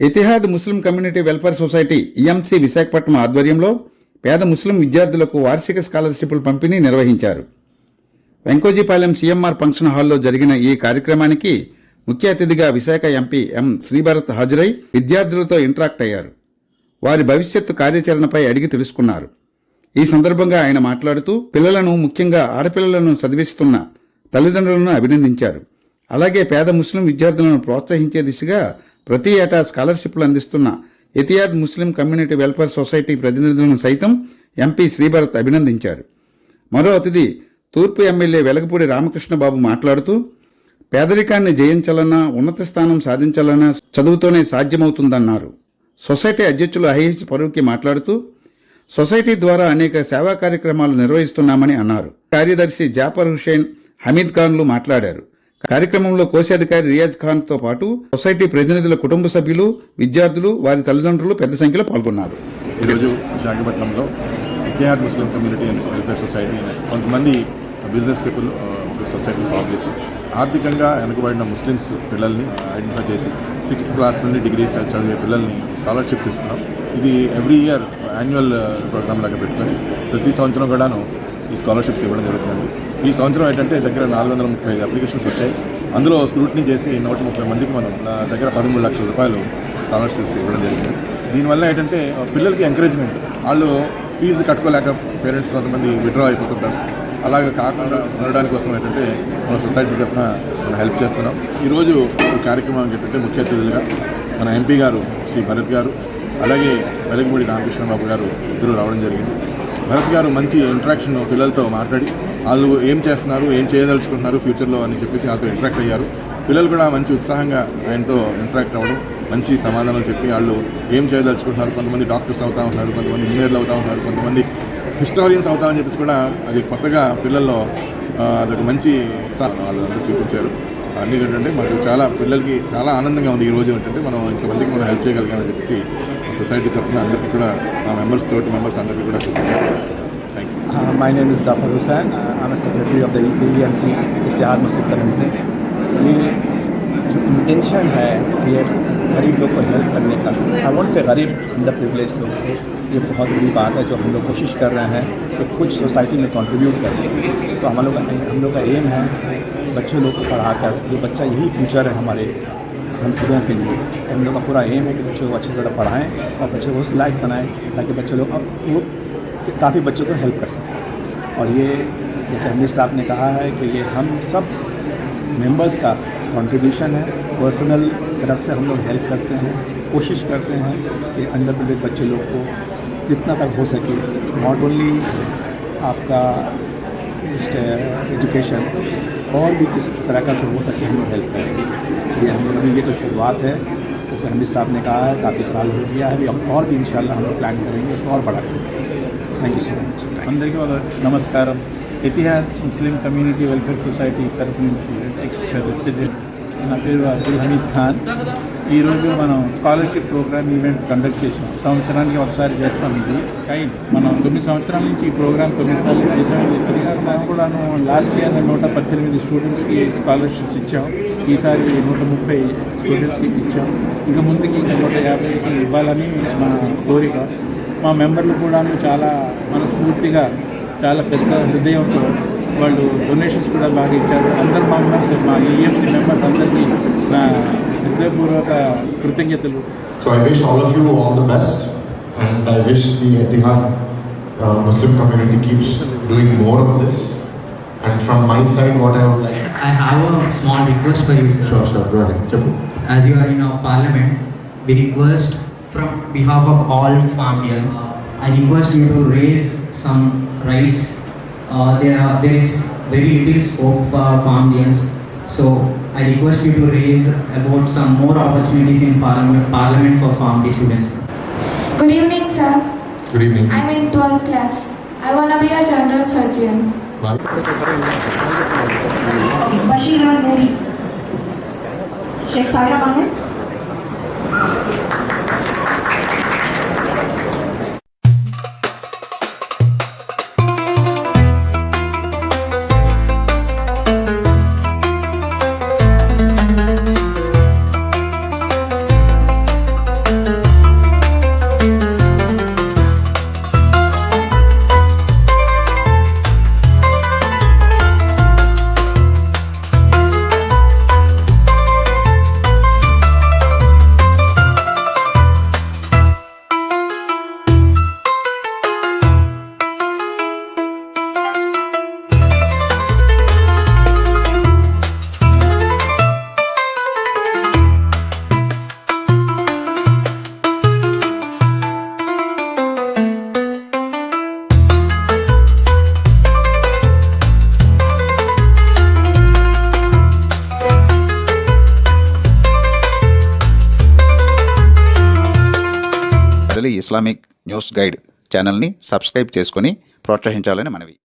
Etihad Muslim community welfare society EMC Visakhapatnam ఆధ్వర్యంలో పేద ముస్లిం విద్యార్థులకు వార్షిక స్కాలర్షిప్ల పంపిణీ నిర్వహించారు. వెంకోజీపాలెం సీఎంఆర్ ఫంక్షన్ హాల్లో జరిగిన ఈ కార్యక్రమానికి ముఖ్య అతిథిగా విశాఖ ఎంపీ ఎం శ్రీభరత్ హాజరై విద్యార్థులతో ఇంటరాక్ట్ అయ్యారు. వారి భవిష్యత్తు కార్యాచరణపై అడిగి తెలుసుకున్నారు. ఈ సందర్భంగా ఆయన మాట్లాడుతూ పిల్లలను, ముఖ్యంగా ఆడపిల్లలను చదివిస్తున్న తల్లిదండ్రులను అభినందించారు. అలాగే పేద ముస్లిం విద్యార్థులను ప్రోత్సహించే దిశగా ప్రతి ఏటా స్కాలర్షిప్లు అందిస్తున్న Ittehad Muslim community welfare society ప్రతినిధులను సైతం ఎంపీ శ్రీభరత్ అభినందించారు. మరో అతిథి తూర్పు ఎమ్మెల్యే వెలగపూడి రామకృష్ణబాబు మాట్లాడుతూ పేదరికాన్ని జయించాలన్నా, ఉన్నత స్థానం సాధించాలన్నా చదువుతోనే సాధ్యమవుతుందన్నారు. సొసైటీ అధ్యక్షులు ఐహెచ్ ఫరూకీ మాట్లాడుతూ సొసైటీ ద్వారా అనేక సేవా కార్యక్రమాలు నిర్వహిస్తున్నామని అన్నారు. కార్యదర్శి జాఫర్ హుషేన్, హమీద్ ఖాన్లు మాట్లాడారు. కార్యక్రమంలో కోశాధికారి రియాజ్ ఖాన్ తో పాటు సొసైటీ ప్రతినిధుల కుటుంబ సభ్యులు, విద్యార్థులు, వారి తల్లిదండ్రులు పెద్ద సంఖ్యలో పాల్గొన్నారు. ఈరోజు విశాఖపట్నంలో Ittehad Muslim community and welfare society కొంతమంది బిజినెస్ పీపుల్ సొసైటీ ఫామ్ చేసి ఆర్థికంగా వెనుకబడిన ముస్లిమ్స్ పిల్లల్ని ఐడెంటిఫై చేసి 6th క్లాస్ నుండి డిగ్రీస్ చదివే పిల్లల్ని స్కాలర్షిప్స్ ఇస్తున్నాం. ఇది ఎవ్రీ ఇయర్ యాన్యువల్ ప్రోగ్రామ్ లాగా పెట్టుకొని ప్రతి సంవత్సరం కూడాను ఈ స్కాలర్షిప్స్ ఇవ్వడం జరుగుతుంది. ఈ సంవత్సరం ఏంటంటే దగ్గర 435 అప్లికేషన్స్ వచ్చాయి. అందులో స్క్రూటినీ చేసి 130 మందికి మనం దగ్గర 13 లక్షల రూపాయలు స్కాలర్షిప్స్ ఇవ్వడం జరిగింది. దీనివల్ల ఏంటంటే పిల్లలకి ఎంకరేజ్మెంట్, వాళ్ళు ఫీజు కట్టుకోలేక పేరెంట్స్ కొంతమంది విత్డ్రా అయిపోతుంటారు. అలాగే కాకుండా ఉండడానికి కోసం ఏంటంటే మన సొసైటీ తరఫున మనం హెల్ప్ చేస్తున్నాం. ఈరోజు ఈ కార్యక్రమానికి ఏంటంటే ముఖ్య అతిథులుగా మన ఎంపీ గారు శ్రీ భరత్ గారు, అలాగే వెలగపూడి రామకృష్ణబాబు గారు ఇద్దరు రావడం జరిగింది. భరత్ గారు మంచి ఇంటరాక్షన్ పిల్లలతో మాట్లాడి వాళ్ళు ఏం చేస్తున్నారు, ఏం చేయదలుచుకుంటున్నారు ఫ్యూచర్లో అని చెప్పేసి వాళ్ళతో ఇంటరాక్ట్ అయ్యారు. పిల్లలు కూడా మంచి ఉత్సాహంగా ఆయనతో ఇంటరాక్ట్ అవ్వడం, మంచి సమాధానాలు చెప్పి వాళ్ళు ఏం చేయదలుచుకుంటున్నారు. కొంతమంది డాక్టర్స్ అవుతా ఉన్నారు, కొంతమంది ఇంజనీర్లు అవుతా ఉన్నారు, కొంతమంది హిస్టారియన్స్ అవుతామని చెప్పేసి కూడా అది కొత్తగా పిల్లల్లో అదొక మంచి వాళ్ళందరూ చూపించారు. అన్నీ ఏంటంటే మాకు చాలా పిల్లలకి చాలా ఆనందంగా ఉంది. ఈరోజు ఏంటంటే మనం ఇంతమందికి మనం హెల్ప్ చేయగలిగామని చెప్పేసి సొసైటీ తరఫున అందరికీ కూడా మా తోటి మెంబర్స్ అందరికీ కూడా చూపించారు. Thank you. My name is Zafar Hussain. I'm a secretary of the EMC Ittehad Muslim community. ये जो इंटेंशन है ये गरीब लोग को हेल्प करने का, आई वोंट से गरीब अंडर प्रिविलेज लोग को, ये बहुत बड़ी बात है जो हम लोग कोशिश कर रहे हैं कि कुछ सोसाइटी में कंट्रीब्यूट करें. तो हम लोग का एम है बच्चों लोग को पढ़ाकर, ये बच्चा यही फ्यूचर है हमारे हम सबों के लिए. हम लोग का पूरा एम है कि बच्चों को अच्छी तरह पढ़ाएं और बच्चों को उस लायक बनाएं ताकि बच्चे लोग अब वो काफ़ी बच्चों को हेल्प कर सकें. और ये जैसे हमीद साहब ने कहा है कि ये हम सब मेंबर्स का कंट्रीब्यूशन है. पर्सनल तरफ से हम लोग हेल्प करते हैं, कोशिश करते हैं कि अंडर प्रिविलेज बच्चे लोग को जितना तक हो सके, नॉट ओनली आपका एजुकेशन और भी किस तरह का से हो सके हम लोग हेल्प करेंगे. ये हम लोग अभी ये तो शुरुआत है. जैसे हमीद साहब ने कहा है काफ़ी साल हो गया है, अभी और भी इंशाल्लाह हम लोग प्लान करेंगे इसको और बड़ा करेंगे. Thank you so much. అందరికీ నమస్కారం. Ittehad Muslim community welfare society తరఫు నుంచి ఎక్స్ ప్రెసిడెంట్ నా పేరు అబ్దుల్ హమీద్ ఖాన్. ఈరోజు మనం స్కాలర్షిప్ ప్రోగ్రామ్ ఈవెంట్ కండక్ట్ చేసాం. సంవత్సరానికి ఒకసారి చేస్తాం. ఇది మనం 9 సంవత్సరాల నుంచి ఈ ప్రోగ్రామ్ 9 సార్లు చేసాం. తిరిగారు కూడాను లాస్ట్ ఇయర్ 118 స్టూడెంట్స్కి స్కాలర్షిప్స్ ఇచ్చాం. ఈసారి 130 స్టూడెంట్స్కి ఇచ్చాం. ఇంకా ముందుకి ఇంకా 150కి ఇవ్వాలని మా కోరిక. మా మెంబర్లు కూడా చాలా మనస్ఫూర్తిగా, చాలా పెద్ద హృదయంతో వాళ్ళు డొనేషన్స్ కూడా బాగా ఇచ్చారు. అందరు మా మెంబర్స్, మా ఈఎంసీ మెంబర్స్ అందరికీ నా హృదయపూర్వక కృతజ్ఞతలు. So I wish all of you all the best, and I wish the Etihad Muslim community keeps doing more of this. And from my side, what I would like, I have a small request for you, sir. Sure, go ahead. Chappu. As you are in our parliament, we request from behalf of all Farmians, I request you to raise some rights. There is very little scope for Farmians, so I request you to raise about some more opportunities in parliament for Farmdi students. Good evening, sir. Good evening. I'm in 12th class. I want to be a general surgeon. Bye. Bashira Noori. Sheikh Saira Mane. Islamic news guide ఛానల్ని subscribe చేసుకొని ప్రోత్సహించాలని మనవి.